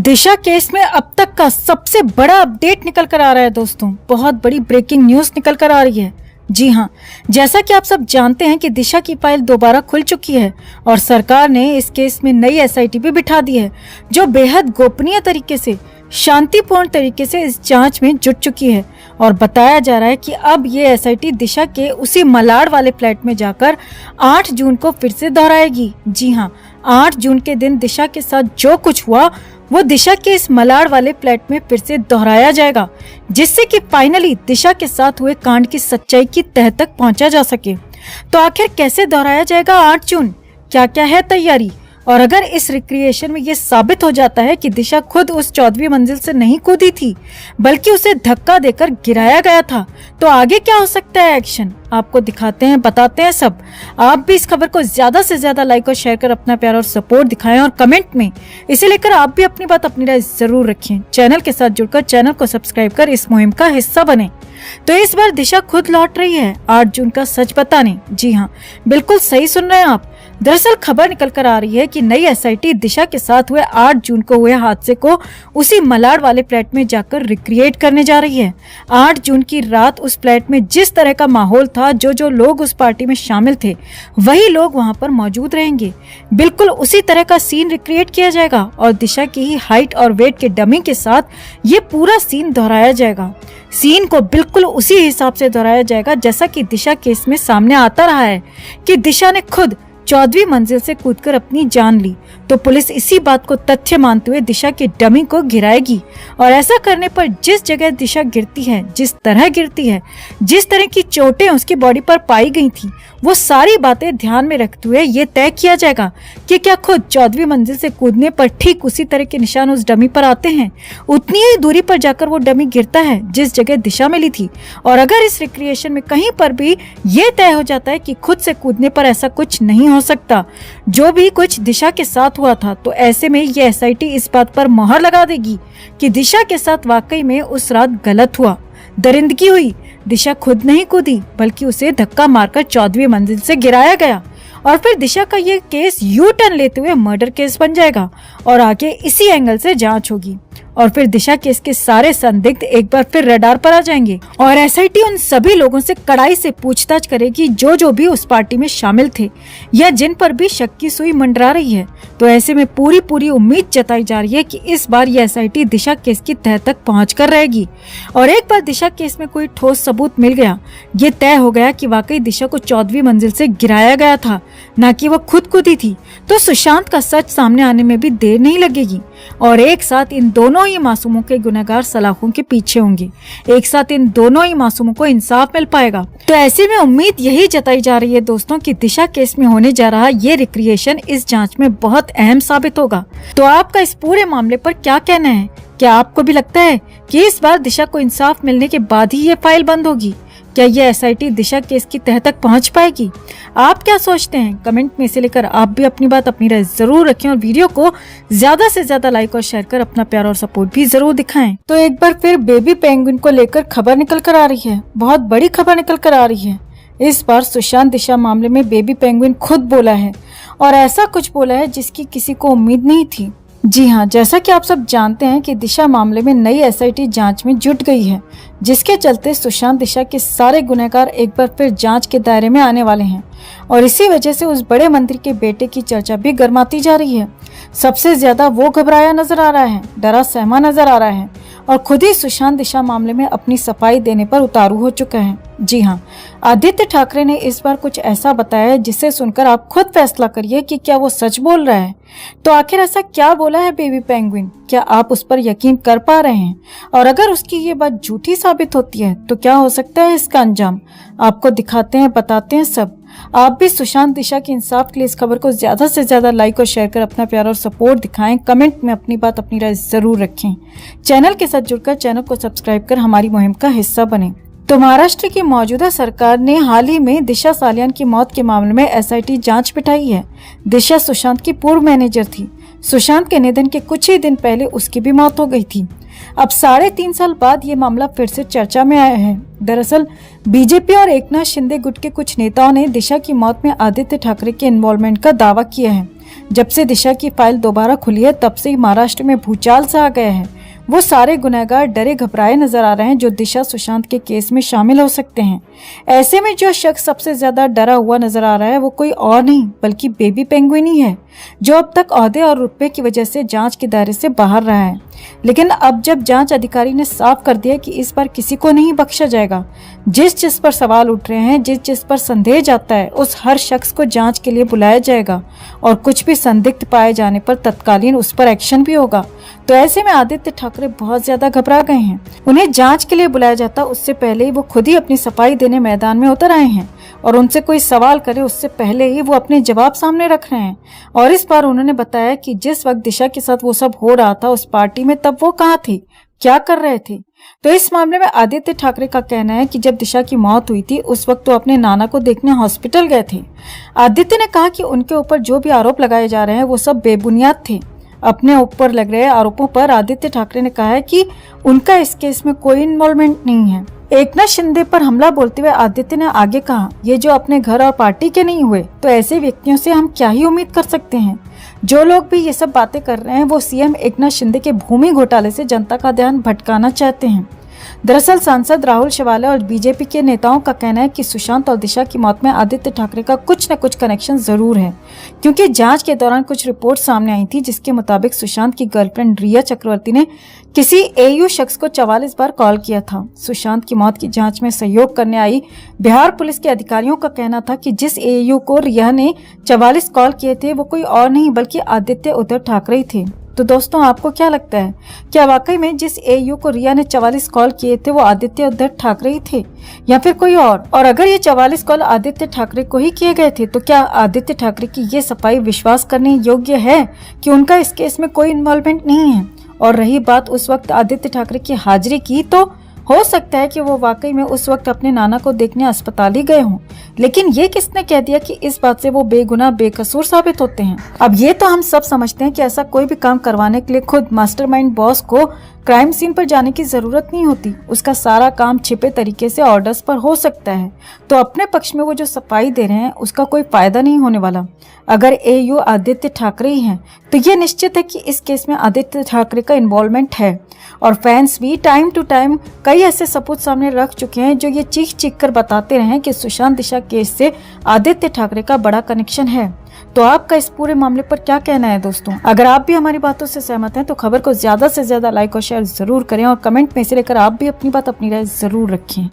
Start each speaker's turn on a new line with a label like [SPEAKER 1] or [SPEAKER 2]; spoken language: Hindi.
[SPEAKER 1] दिशा केस में अब तक का सबसे बड़ा अपडेट निकल कर आ रहा है दोस्तों। बहुत बड़ी ब्रेकिंग न्यूज निकल कर आ रही है। जी हाँ, जैसा कि आप सब जानते हैं कि दिशा की फाइल दोबारा खुल चुकी है और सरकार ने इस केस में नई एसआईटी भी बिठा दी है, जो बेहद गोपनीय तरीके से, शांतिपूर्ण तरीके से इस जांच में जुट चुकी है। और बताया जा रहा है कि अब ये एसआईटी दिशा के उसी मलाड वाले फ्लैट में जाकर 8 जून को फिर से दोहराएगी। जी हाँ, 8 जून के दिन दिशा के साथ जो कुछ हुआ वो दिशा के इस मलाड वाले फ्लैट में फिर से दोहराया जाएगा, जिससे कि फाइनली दिशा के साथ हुए कांड की सच्चाई की तह तक पहुंचा जा सके। तो आखिर कैसे दोहराया जाएगा 8 जून, क्या क्या है तैयारी, और अगर इस रिक्रिएशन में ये साबित हो जाता है कि दिशा खुद उस 14वीं मंजिल से नहीं कूदी थी बल्कि उसे धक्का देकर गिराया गया था, तो आगे क्या हो सकता है एक्शन, आपको दिखाते हैं, बताते हैं सब। आप भी इस खबर को ज्यादा से ज्यादा लाइक और शेयर कर अपना प्यार और सपोर्ट दिखाएं और कमेंट में इसे लेकर आप भी अपनी बात, अपनी राय जरूर रखें। चैनल के साथ जुड़कर चैनल को सब्सक्राइब कर इस मुहिम का हिस्सा बने। तो इस बार दिशा खुद लौट रही है 8 जून का सच बताने। जी हाँ, बिल्कुल सही सुन रहे हैं आप। दरअसल खबर निकल कर आ रही है कि नई एसआईटी दिशा के साथ हुए 8 जून को हुए हादसे को उसी मलाड वाले फ्लैट में जाकर रिक्रिएट करने जा रही है। 8 जून की रात उस फ्लैट में जिस तरह का माहौल था, जो लोग उस पार्टी में शामिल थे वही लोग वहां पर मौजूद रहेंगे। बिल्कुल उसी तरह का सीन रिक्रिएट किया जाएगा और दिशा की ही हाइट और वेट के डमी के साथ ये पूरा सीन दोहराया जाएगा। सीन को बिल्कुल उसी हिसाब से दोहराया जाएगा जैसा कि दिशा केस में सामने आता रहा है कि दिशा ने खुद 14वीं मंजिल से कूदकर अपनी जान ली। तो पुलिस इसी बात को तथ्य मानते हुए दिशा के डमी को गिराएगी और ऐसा करने पर जिस जगह दिशा गिरती है, जिस तरह गिरती है, जिस तरह की चोटें उसकी बॉडी पर पाई गई थी, वो सारी बातें ध्यान में रखते हुए ये तय किया जाएगा कि क्या खुद 14वीं मंजिल से कूदने पर ठीक उसी तरह के निशान उस डमी पर आते हैं, उतनी ही दूरी पर जाकर वो डमी गिरता है जिस जगह दिशा मिली थी। और अगर इस रिक्रिएशन में कहीं पर भी ये तय हो जाता है कि खुद से कूदने पर ऐसा कुछ नहीं हो सकता जो भी कुछ दिशा के साथ हुआ था, तो ऐसे में ये एसआईटी इस बात पर मोहर लगा देगी कि दिशा के साथ वाकई में उस रात गलत हुआ, दरिंदगी हुई। दिशा खुद नहीं कूदी बल्कि उसे धक्का मारकर 14वीं मंजिल से गिराया गया और फिर दिशा का ये केस यू टर्न लेते हुए मर्डर केस बन जाएगा और आगे इसी एंगल से जांच होगी और फिर दिशा केस के सारे संदिग्ध एक बार फिर रडार पर आ जाएंगे और एसआईटी उन सभी लोगों से कड़ाई से पूछताछ करेगी जो भी उस पार्टी में शामिल थे या जिन पर भी शक की सुई मंडरा रही है। तो ऐसे में पूरी उम्मीद जताई जा रही है कि इस बार ये एसआईटी दिशा केस की तह तक पहुँच कर रहेगी और एक बार दिशा केस में कोई ठोस सबूत मिल गया, ये तय हो गया कि वाकई दिशा को 14वीं मंजिल से गिराया गया था, न कि वो खुद कूदी थी, तो सुशांत का सच सामने आने में भी देर नहीं लगेगी और एक साथ इन दोनों ही मासूमों के गुनहगार सलाखों के पीछे होंगे। एक साथ इन दोनों ही मासूमों को इंसाफ मिल पाएगा। तो ऐसे में उम्मीद यही जताई जा रही है दोस्तों कि दिशा केस में होने जा रहा ये रिक्रिएशन इस जांच में बहुत अहम साबित होगा। तो आपका इस पूरे मामले पर क्या कहना है? क्या आपको भी लगता है कि इस बार दिशा को इंसाफ मिलने के बाद ही ये फाइल बंद होगी? क्या ये एसआईटी दिशा केस की तह तक पहुंच पाएगी? आप क्या सोचते हैं? कमेंट में इसे लेकर आप भी अपनी बात, अपनी राय जरूर रखें और वीडियो को ज्यादा से ज्यादा लाइक और शेयर कर अपना प्यार और सपोर्ट भी जरूर दिखाएं। तो एक बार फिर बेबी पेंगुइन को लेकर खबर निकल कर आ रही है, बहुत बड़ी खबर निकल कर आ रही है। इस बार सुशांत दिशा मामले में बेबी पेंगुइन खुद बोला है और ऐसा कुछ बोला है जिसकी किसी को उम्मीद नहीं थी। जी हाँ, जैसा कि आप सब जानते हैं कि दिशा मामले में नई एसआईटी जांच में जुट गई है, जिसके चलते सुशांत दिशा के सारे गुनहगार एक बार फिर जांच के दायरे में आने वाले हैं और इसी वजह से उस बड़े मंत्री के बेटे की चर्चा भी गर्माती जा रही है। सबसे ज्यादा वो घबराया नजर आ रहा है, डरा सहमा नजर आ रहा है और खुद ही सुशांत दिशा मामले में अपनी सफाई देने पर उतारू हो चुका है। जी हाँ, आदित्य ठाकरे ने इस बार कुछ ऐसा बताया है जिसे सुनकर आप खुद फैसला करिए कि क्या वो सच बोल रहा है। तो आखिर ऐसा क्या बोला है बेबी पेंगुइन? क्या आप उस पर यकीन कर पा रहे हैं? और अगर उसकी ये बात झूठी साबित होती है तो क्या हो सकता है इसका अंजाम? आपको दिखाते हैं, बताते हैं सब। आप भी सुशांत दिशा के इंसाफ के लिए इस खबर को ज्यादा से ज्यादा लाइक और शेयर कर अपना प्यार और सपोर्ट दिखाएं। कमेंट में अपनी बात, अपनी राय जरूर रखें। चैनल के साथ जुड़कर चैनल को सब्सक्राइब कर हमारी मुहिम का हिस्सा बने। तो महाराष्ट्र की मौजूदा सरकार ने हाल ही में दिशा सालियान की मौत के मामले में एसआईटी जांच बिठाई है। दिशा सुशांत की पूर्व मैनेजर थी। सुशांत के निधन के कुछ ही दिन पहले उसकी भी मौत हो गई थी। अब 3.5 साल बाद ये मामला फिर से चर्चा में आया है। दरअसल बीजेपी और एकनाथ शिंदे गुट के कुछ नेताओं ने दिशा की मौत में आदित्य ठाकरे के इन्वॉल्वमेंट का दावा किया है, जब से दिशा की फाइल दोबारा खुली है तब से ही महाराष्ट्र में भूचाल सा आ गया है। वो सारे गुनहगार डरे घबराए नजर आ रहे हैं जो दिशा सुशांत के केस में शामिल हो सकते हैं। ऐसे में जो शख्स सबसे ज्यादा डरा हुआ नजर आ रहा है वो कोई और नहीं बल्कि बेबी पेंगुइन ही है, जो अब तक ओहदे और रुतबे की वजह से जांच के दायरे से बाहर रहा है। लेकिन अब जब जांच अधिकारी ने साफ कर दिया कि इस बार किसी को नहीं बख्शा जाएगा, जिस पर सवाल उठ रहे हैं, जिस पर संदेह जाता है, उस हर शख्स को जांच के लिए बुलाया जाएगा और कुछ भी संदिग्ध पाए जाने पर तत्कालीन उस पर एक्शन भी होगा। तो ऐसे में आदित्य ठाकरे बहुत ज्यादा घबरा गए हैं। उन्हें जांच के लिए बुलाया जाता उससे पहले ही वो खुद ही अपनी सफाई देने मैदान में उतर आए हैं और उनसे कोई सवाल करे उससे पहले ही वो अपने जवाब सामने रख रहे हैं। और इस बार उन्होंने बताया कि जिस वक्त दिशा के साथ वो सब हो रहा था उस पार्टी में, तब वो कहाँ थे, क्या कर रहे थे। तो इस मामले में आदित्य ठाकरे का कहना है कि जब दिशा की मौत हुई थी उस वक्त वो अपने नाना को देखने हॉस्पिटल गए थे। आदित्य ने कहा कि उनके ऊपर जो भी आरोप लगाए जा रहे हैं वो सब बेबुनियाद थे। अपने ऊपर लग रहे आरोपों पर आदित्य ठाकरे ने कहा है कि उनका इस केस में कोई इन्वॉल्वमेंट नहीं है। एकनाथ शिंदे पर हमला बोलते हुए आदित्य ने आगे कहा, ये जो अपने घर और पार्टी के नहीं हुए तो ऐसे व्यक्तियों से हम क्या ही उम्मीद कर सकते हैं। जो लोग भी ये सब बातें कर रहे हैं वो सीएम एकनाथ शिंदे के भूमि घोटाले से जनता का ध्यान भटकाना चाहते हैं। दरअसल सांसद राहुल शिवाला और बीजेपी के नेताओं का कहना है कि सुशांत और दिशा की मौत में आदित्य ठाकरे का कुछ न कुछ कनेक्शन जरूर है, क्योंकि जांच के दौरान कुछ रिपोर्ट सामने आई थी जिसके मुताबिक सुशांत की गर्लफ्रेंड रिया चक्रवर्ती ने किसी एयू शख्स को 44 बार कॉल किया था। सुशांत की मौत की जांच में सहयोग करने आई बिहार पुलिस के अधिकारियों का कहना था कि जिस एयू को रिया ने 44 कॉल किए थे वो कोई और नहीं बल्कि आदित्य उद्धव ठाकरे ही थे। तो दोस्तों, आपको क्या लगता है, क्या वाकई में जिस एयू को रिया ने 44 कॉल किए थे वो आदित्य उद्धव ठाकरे ही थे या फिर कोई और अगर ये 44 कॉल आदित्य ठाकरे को ही किए गए थे तो क्या आदित्य ठाकरे की ये सफाई विश्वास करने योग्य है कि उनका इस केस में कोई इन्वॉल्वमेंट नहीं है। और रही बात उस वक्त आदित्य ठाकरे की हाजिरी की, तो हो सकता है कि वो वाकई में उस वक्त अपने नाना को देखने अस्पताल ही गए हों, लेकिन ये किसने कह दिया कि इस बात से वो बेगुनाह बेकसूर साबित होते हैं। अब ये तो हम सब समझते हैं कि ऐसा कोई भी काम करवाने के लिए खुद मास्टरमाइंड बॉस को क्राइम सीन पर जाने की जरूरत नहीं होती, उसका सारा काम छिपे तरीके से ऑर्डर्स पर हो सकता है। तो अपने पक्ष में वो जो सफाई दे रहे हैं उसका कोई फायदा नहीं होने वाला। अगर एयू आदित्य ठाकरे ही हैं तो ये निश्चित है कि इस केस में आदित्य ठाकरे का इन्वॉल्वमेंट है और फैंस भी टाइम टू टाइम कई ऐसे सबूत सामने रख चुके हैं जो ये चीख चीख कर बताते रहे कि सुशांत दिशा केस से आदित्य ठाकरे का बड़ा कनेक्शन है। तो आपका इस पूरे मामले पर क्या कहना है दोस्तों? अगर आप भी हमारी बातों से सहमत हैं तो खबर को ज्यादा से ज्यादा लाइक और शेयर जरूर करें और कमेंट में से लेकर आप भी अपनी बात, अपनी राय जरूर रखें।